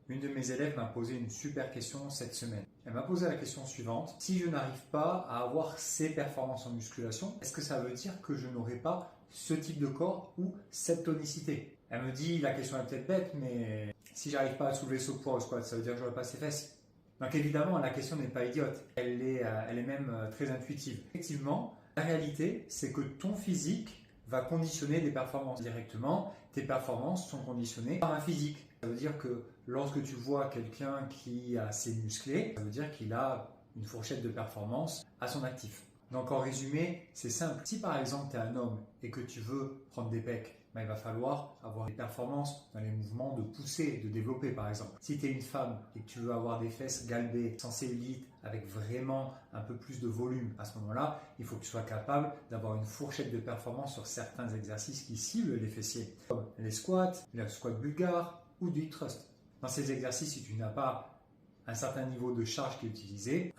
Une de mes élèves m'a posé une super question cette semaine. Elle m'a posé la question suivante. Si je n'arrive pas à avoir ces performances en musculation, est-ce que ça veut dire que je n'aurai pas ce type de corps ou cette tonicité? Elle me dit, la question est peut-être bête, mais si j'arrive pas à soulever ce poids au squat, ça veut dire que j'aurai pas ces fesses. Donc évidemment, la question n'est pas idiote. Elle est même très intuitive. Effectivement, la réalité, c'est que ton physique va conditionner des performances directement. Tes performances sont conditionnées par un physique. Ça veut dire que lorsque tu vois quelqu'un qui est assez musclé, ça veut dire qu'il a une fourchette de performance à son actif. Donc en résumé, c'est simple. Si par exemple tu es un homme et que tu veux prendre des pecs, il va falloir avoir des performances dans les mouvements de pousser, de développer par exemple. Si tu es une femme et que tu veux avoir des fesses galbées, sans cellulite, avec vraiment un peu plus de volume, à ce moment-là, il faut que tu sois capable d'avoir une fourchette de performance sur certains exercices qui ciblent les fessiers, comme les squats, le squat bulgare ou du hip thrust. Dans ces exercices, si tu n'as pas un certain niveau de charge qui est utilisé,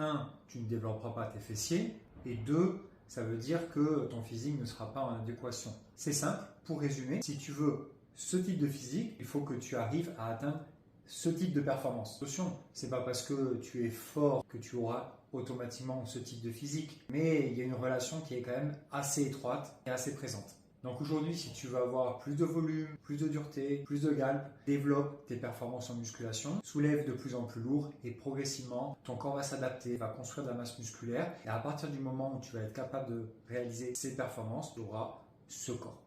tu ne développeras pas tes fessiers, et 2, ça veut dire que ton physique ne sera pas en adéquation. C'est simple, pour résumer, si tu veux ce type de physique, il faut que tu arrives à atteindre ce type de performance. Attention, c'est pas parce que tu es fort que tu auras automatiquement ce type de physique, mais il y a une relation qui est quand même assez étroite et assez présente. Donc aujourd'hui, si tu veux avoir plus de volume, plus de dureté, plus de galbe, développe tes performances en musculation, soulève de plus en plus lourd et progressivement, ton corps va s'adapter, va construire de la masse musculaire et à partir du moment où tu vas être capable de réaliser ces performances, tu auras ce corps.